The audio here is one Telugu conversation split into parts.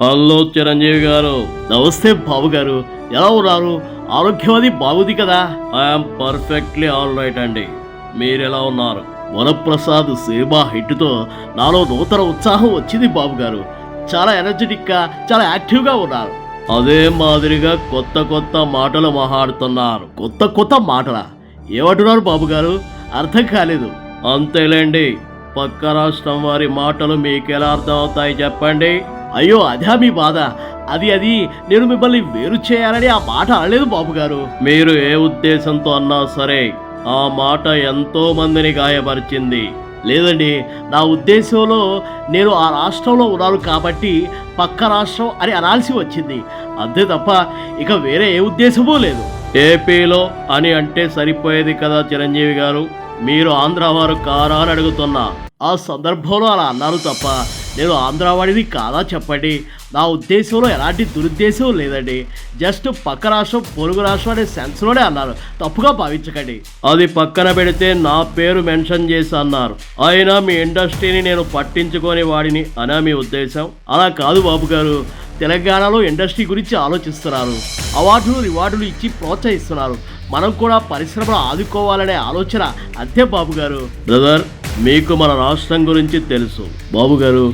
హలో చిరంజీవి గారు. నమస్తే బాబు గారు. ఎలా ఉన్నారు? ఆరోగ్యం అది బాగుంది కదా? ఐఎమ్ పర్ఫెక్ట్లీ ఆల్ రైట్ అండి. మీరెలా ఉన్నారు? వరప్రసాద్ సినిమా హిట్తో నాలో నూతన ఉత్సాహం వచ్చింది బాబు గారు. చాలా ఎనర్జెటిక్గా, చాలా యాక్టివ్గా ఉన్నారు. అదే మాదిరిగా కొత్త కొత్త మాటలు మాట్లాడుతున్నారు. కొత్త కొత్త మాటలా? ఏమంటున్నారు బాబు గారు? అర్థం కాలేదు. అంతేలేండి, పక్క రాష్ట్రం వారి మాటలు మీకెలా అర్థం అవుతాయి చెప్పండి. అయ్యో, అదే మీ బాధ. అది నేను మిమ్మల్ని వేరు చేయాలని ఆ మాట అనలేదు బాబు గారు. మీరు ఏ ఉద్దేశంతో అన్నా సరే ఆ మాట ఎంతో మందిని గాయపరిచింది. లేదండి, నా ఉద్దేశంలో నేను ఆ రాష్ట్రంలో ఉన్నాను కాబట్టి పక్క రాష్ట్రం అని అనాల్సి వచ్చింది. అంతే తప్ప ఇక వేరే ఏ ఉద్దేశమూ లేదు. ఏపీలో అని అంటే సరిపోయేది కదా చిరంజీవి గారు. మీరు ఆంధ్ర వారు కారా అని అడుగుతున్నా. ఆ సందర్భంలో అలా అన్నారు తప్ప నేను ఆంధ్రావాడిని కాదా చెప్పండి. నా ఉద్దేశంలో ఎలాంటి దురుద్దేశం లేదండి. జస్ట్ పక్క రాష్ట్రం, పొరుగు రాష్ట్రం అనే సెన్స్లోనే అన్నారు. తప్పుగా భావించకండి. అది పక్కన పెడితే నా పేరు మెన్షన్ చేసి అన్నారు. అయినా మీ ఇండస్ట్రీని నేను పట్టించుకొని వాడిని అనా మీ ఉద్దేశం? అలా కాదు బాబు గారు. తెలంగాణలో ఇండస్ట్రీ గురించి ఆలోచిస్తున్నారు. అవార్డులు, రివార్డులు ఇచ్చి ప్రోత్సహిస్తున్నారు. మనం కూడా పరిశ్రమను ఆదుకోవాలనే ఆలోచన. అంతే బాబు గారు. బ్రదర్, మీకు మన రాష్ట్రం గురించి తెలుసు. బాబు గారు,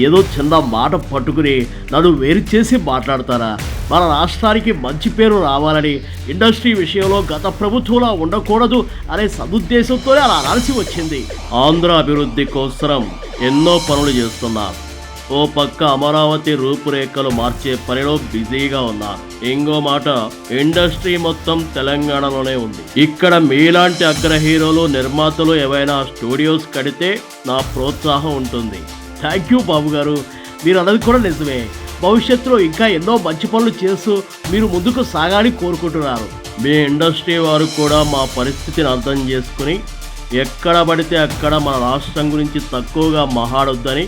ఏదో చిన్న మాట పట్టుకుని నన్ను వేరు చేసి మాట్లాడతారా? మన రాష్ట్రానికి మంచి పేరు రావాలని, ఇండస్ట్రీ విషయంలో గత ప్రభుత్వంలో ఉండకూడదు అనే సదుద్దేశంతోనే అలా అనాల్సి వచ్చింది. ఆంధ్ర అభివృద్ధి కోసం ఎన్నో పనులు చేస్తున్నారు. ఓ పక్క అమరావతి రూపురేఖలు మార్చే పనిలో బిజీగా ఉన్నారు. ఇంకో మాట, ఇండస్ట్రీ మొత్తం తెలంగాణలోనే ఉంది. ఇక్కడ మీలాంటి అగ్ర హీరోలు, నిర్మాతలు ఏవైనా స్టూడియోస్ కడితే నా ప్రోత్సాహం ఉంటుంది. థ్యాంక్ యూ బాబు గారు. మీరు అన్నది కూడా నిజమే. భవిష్యత్తులో ఇంకా ఎన్నో మంచి పనులు చేస్తూ మీరు ముందుకు సాగాలని కోరుకుంటున్నారు. మీ ఇండస్ట్రీ వారు కూడా మా పరిస్థితిని అర్థం చేసుకుని ఎక్కడ పడితే అక్కడ మన రాష్ట్రం గురించి తక్కువగా మాట్లాడొద్దని,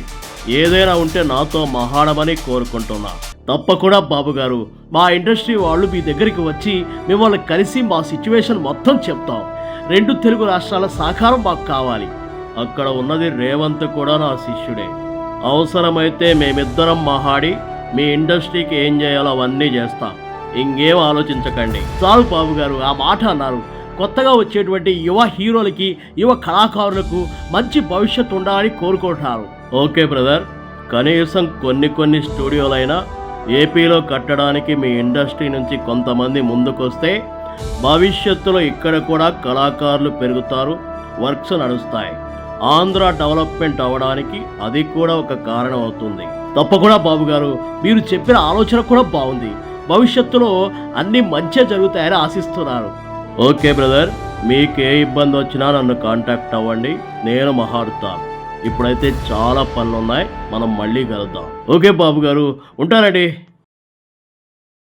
ఏదైనా ఉంటే నాతో మాట్లాడమని కోరుకుంటున్నా. తప్పకుండా బాబు గారు. మా ఇండస్ట్రీ వాళ్ళు మీ దగ్గరికి వచ్చి మిమ్మల్ని కలిసి మా సిచ్యువేషన్ మొత్తం చెప్తాం. 2 తెలుగు రాష్ట్రాల సహకారం మాకు కావాలి. అక్కడ ఉన్నది రేవంత్ కూడా నా శిష్యుడే. అవసరమైతే మేమిద్దరం మాట్లాడి మీ ఇండస్ట్రీకి ఏం చేయాలో అవన్నీ చేస్తాం. ఇంకేం ఆలోచించకండి. చాలు బాబు గారు, ఆ మాట అన్నారు. కొత్తగా వచ్చేటువంటి యువ హీరోలకి, యువ కళాకారులకు మంచి భవిష్యత్తు ఉండాలని కోరుకుంటున్నారు. ఓకే బ్రదర్, కనీసం కొన్ని స్టూడియోలైనా ఏపీలో కట్టడానికి మీ ఇండస్ట్రీ నుంచి కొంతమంది ముందుకొస్తే భవిష్యత్తులో ఇక్కడ కూడా కళాకారులు పెరుగుతారు, వర్క్స్ నడుస్తాయి. ఆంధ్ర డెవలప్మెంట్ అవ్వడానికి అది కూడా ఒక కారణం అవుతుంది. తప్పకుండా బాబు గారు, మీరు చెప్పిన ఆలోచన కూడా బాగుంది. భవిష్యత్తులో అన్ని మంచిగా జరుగుతాయని ఆశిస్తున్నారు. ఓకే బ్రదర్, మీకు ఏ ఇబ్బంది వచ్చినా నన్ను కాంటాక్ట్ అవ్వండి, నేను మాట్లాడుతాను. ఇప్పుడైతే చాలా పనులు ఉన్నాయి, మనం మళ్ళీ కలుద్దాం. ఓకే బాబు గారు, ఉంటానండి.